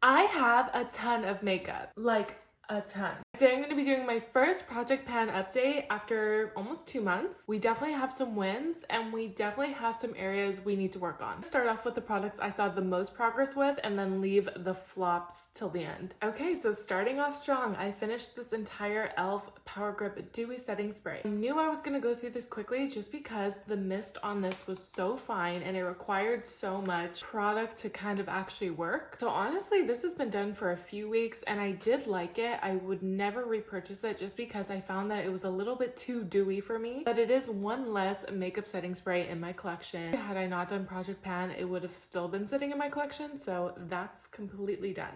I have a ton of makeup, like a ton. Today I'm going to be doing my first project pan update after almost 2 months. We definitely have some wins and we definitely have some areas we need to work on. Start off with the products I saw the most progress with and then leave the flops till the end. Okay, so starting off strong, I finished this entire e.l.f. Power Grip Dewy Setting Spray. I knew I was going to go through this quickly just because the mist on this was so fine and it required so much product to kind of actually work. So honestly, this has been done for a few weeks and I did like it. I would never repurchase it just because I found that it was a little bit too dewy for me, but it is one less makeup setting spray in my collection. Had I not done Project Pan, it would have still been sitting in my collection, so that's completely done.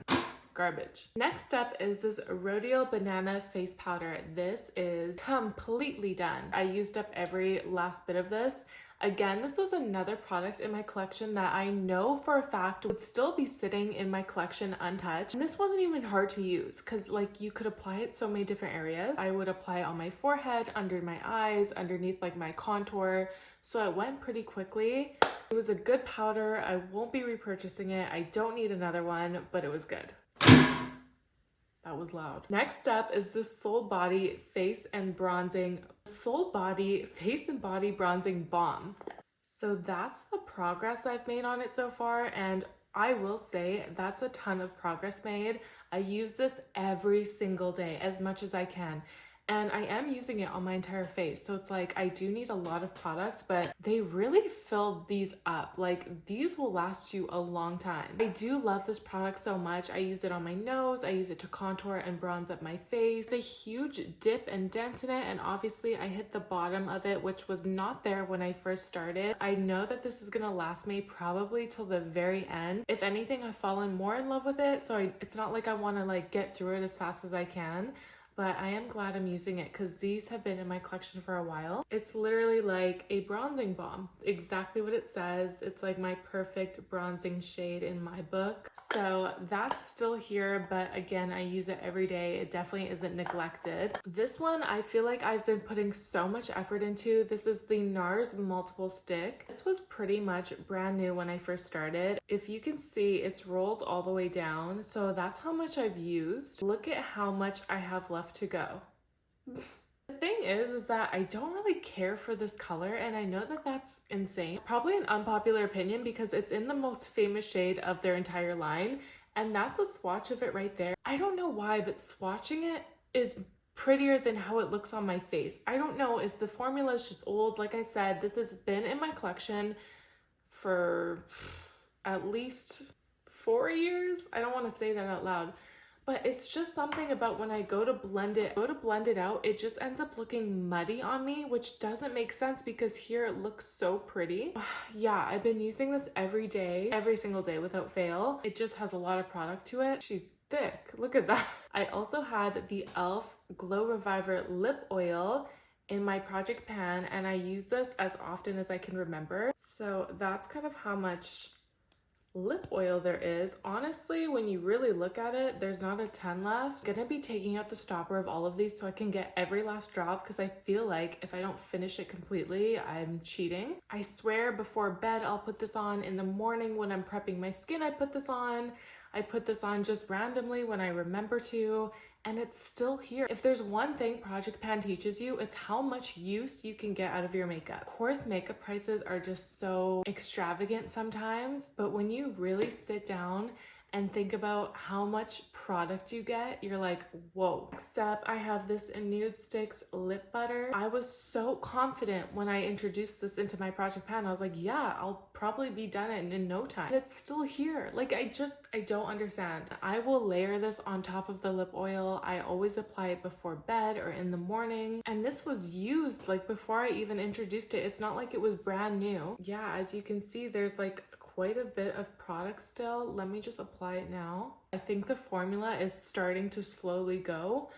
Garbage. Next up is this Rodeo Banana Face Powder. This is completely done. I used up every last bit of this. Again, this was another product in my collection that I know for a fact would still be sitting in my collection untouched. And this wasn't even hard to use because like you could apply it so many different areas. I would apply it on my forehead, under my eyes, underneath like my contour. So it went pretty quickly. It was a good powder. I won't be repurchasing it. I don't need another one, but it was good. That was loud. Next up is this Soul Body Face and Bronzing Bronzing Balm. So that's the progress I've made on it so far, and I will say that's a ton of progress made. I use this every single day as much as I can. And I am using it on my entire face. So it's like, I do need a lot of products, but they really fill these up. Like these will last you a long time. I do love this product so much. I use it on my nose. I use it to contour and bronze up my face. A huge dip and dent in it. And obviously I hit the bottom of it, which was not there when I first started. I know that this is gonna last me probably till the very end. If anything, I've fallen more in love with it. So it's not like I wanna like get through it as fast as I can. But I am glad I'm using it because these have been in my collection for a while. It's literally like a bronzing balm, exactly what it says. It's like my perfect bronzing shade in my book. So that's still here, but again, I use it every day. It definitely isn't neglected. This one, I feel like I've been putting so much effort into. This is the Nars Multiple Stick. This was pretty much brand new when I first started. If you can see, it's rolled all the way down. So that's how much I've used. Look at how much I have left to go. The thing is that I don't really care for this color, and I know that that's insane. It's probably an unpopular opinion because it's in the most famous shade of their entire line, and that's a swatch of it right there. I don't know why, but swatching it is prettier than how it looks on my face. I don't know if the formula is just old. Like I said, this has been in my collection for at least 4 years. I don't want to say that out loud. But it's just something about when I go to blend it out, it just ends up looking muddy on me, which doesn't make sense because here it looks so pretty. Yeah, I've been using this every day, every single day without fail. It just has a lot of product to it. She's thick, look at that. I also had the e.l.f. Glow Reviver Lip Oil in my Project Pan, and I use this as often as I can remember. So that's kind of how much lip oil there is. Honestly, when you really look at it, there's not a ton left. I'm gonna be taking out the stopper of all of these so I can get every last drop because I feel like if I don't finish it completely, I'm cheating. I swear before bed, I'll put this on. In the morning when I'm prepping my skin, I put this on. I put this on just randomly when I remember to, and it's still here. If there's one thing Project Pan teaches you, it's how much use you can get out of your makeup. Of course, makeup prices are just so extravagant sometimes, but when you really sit down and think about how much product you get, you're like, whoa. Next up, I have this Nude Sticks lip butter. I was so confident when I introduced this into my Project Pan. I was like, yeah, I'll probably be done in no time. And it's still here. Like, I don't understand. I will layer this on top of the lip oil. I always apply it before bed or in the morning. And this was used like before I even introduced it. It's not like it was brand new. Yeah, as you can see, there's like quite a bit of product still. Let me just apply it now. I think the formula is starting to slowly go,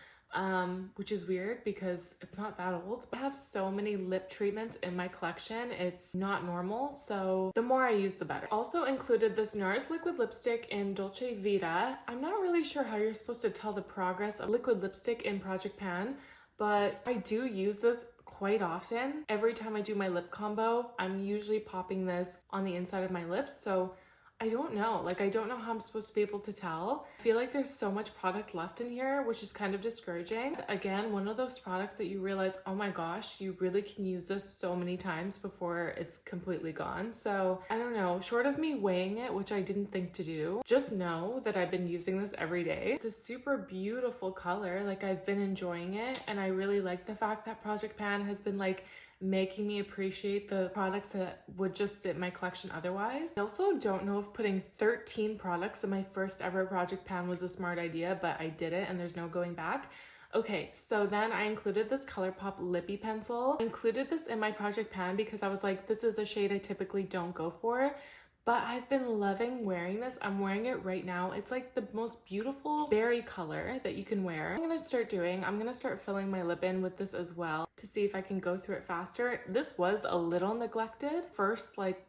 which is weird because it's not that old. I have so many lip treatments in my collection. It's not normal. So the more I use, the better. Also included this Nars liquid lipstick in Dolce Vita. I'm not really sure how you're supposed to tell the progress of liquid lipstick in Project Pan, but I do use this quite often. Every time I do my lip combo, I'm usually popping this on the inside of my lips. So I don't know. Like, I don't know how I'm supposed to be able to tell. I feel like there's so much product left in here, which is kind of discouraging. Again, one of those products that you realize, oh my gosh, you really can use this so many times before it's completely gone. So I don't know, short of me weighing it, which I didn't think to do, just know that I've been using this every day. It's a super beautiful color. Like, I've been enjoying it, and I really like the fact that Project Pan has been like making me appreciate the products that would just sit in my collection otherwise. I also don't know if putting 13 products in my first ever Project Pan was a smart idea, but I did it and there's no going back. Okay, so then I included this ColourPop Lippy pencil. I included this in my Project Pan because I was like, this is a shade I typically don't go for. But I've been loving wearing this. I'm wearing it right now. It's like the most beautiful berry color that you can wear. I'm gonna start filling my lip in with this as well to see if I can go through it faster. This was a little neglected first like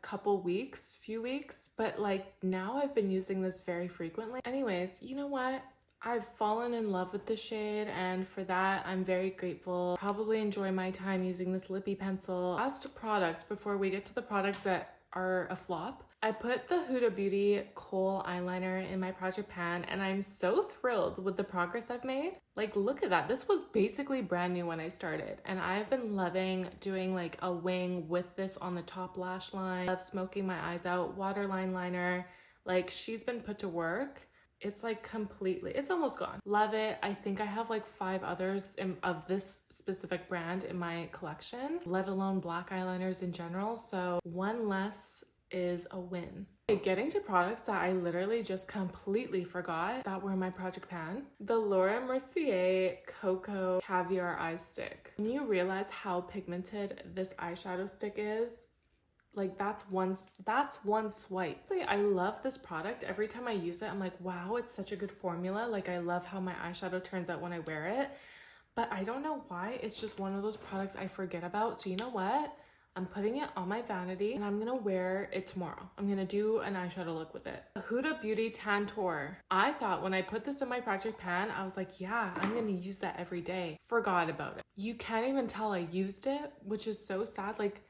few weeks, but like now I've been using this very frequently. Anyways, you know what? I've fallen in love with this shade, and for that I'm very grateful. Probably enjoy my time using this lippy pencil. As to products, before we get to the products that are a flop, I put the Huda Beauty Kohl eyeliner in my Project Pan, and I'm so thrilled with the progress I've made. Like, look at that. This was basically brand new when I started, and I've been loving doing like a wing with this on the top lash line. Love smoking my eyes out, waterline liner. Like, she's been put to work. It's like completely, it's almost gone. Love it. I think I have like 5 others of this specific brand in my collection, let alone black eyeliners in general. So one less is a win. Okay, getting to products that I literally just completely forgot that were in my Project Pan. The Laura Mercier Cocoa Caviar Eye Stick. Can you realize how pigmented this eyeshadow stick is? Like, that's one swipe. I love this product. Every time I use it, I'm like, wow, it's such a good formula. Like, I love how my eyeshadow turns out when I wear it, but I don't know why. It's just one of those products I forget about. So you know what? I'm putting it on my vanity and I'm gonna wear it tomorrow. I'm gonna do an eyeshadow look with it. The Huda Beauty Tantour. I thought when I put this in my Project Pan, I was like, yeah, I'm gonna use that every day. Forgot about it. You can't even tell I used it, which is so sad. Like,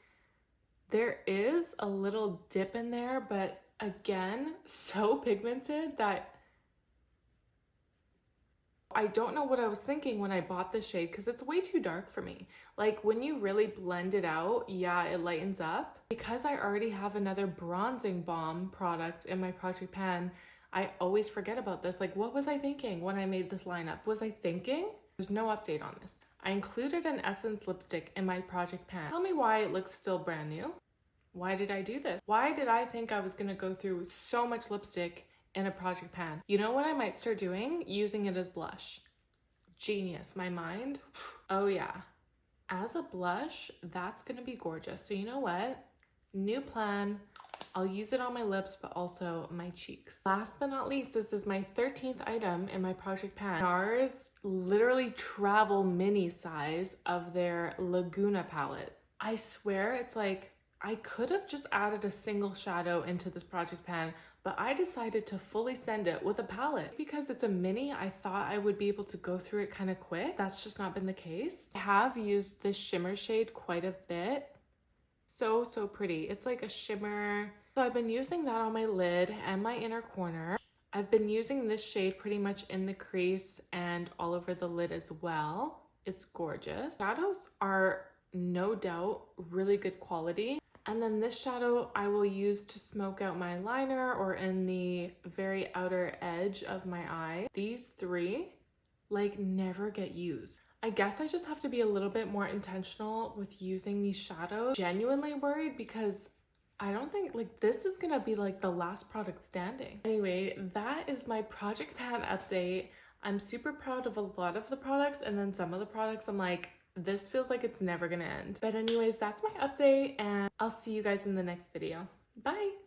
there is a little dip in there, but again, so pigmented that I don't know what I was thinking when I bought this shade, because it's way too dark for me. Like, when you really blend it out, yeah, it lightens up. Because I already have another bronzing balm product in my Project Pan, I always forget about this. Like, what was I thinking when I made this lineup? Was I thinking? There's no update on this. I included an Essence lipstick in my Project Pan. Tell me why it looks still brand new. Why did I do this? Why did I think I was gonna go through so much lipstick in a Project Pan? You know what I might start doing? Using it as blush. Genius, my mind. Oh yeah. As a blush, that's gonna be gorgeous. So you know what? New plan. I'll use it on my lips, but also my cheeks. Last but not least, this is my 13th item in my Project Pan. Nars literally travel mini size of their Laguna palette. I swear it's like, I could have just added a single shadow into this Project Pan, but I decided to fully send it with a palette. Because it's a mini, I thought I would be able to go through it kind of quick. That's just not been the case. I have used this shimmer shade quite a bit. So pretty. It's like a shimmer. So I've been using that on my lid and my inner corner. I've been using this shade pretty much in the crease and all over the lid as well. It's gorgeous. Shadows are no doubt really good quality. And then this shadow I will use to smoke out my liner or in the very outer edge of my eye. These 3 like never get used. I guess I just have to be a little bit more intentional with using these shadows. Genuinely worried because I don't think like this is gonna be like the last product standing. Anyway, that is my Project Pan update. I'm super proud of a lot of the products, and then some of the products I'm like, this feels like it's never gonna end. But anyways, that's my update, and I'll see you guys in the next video. Bye!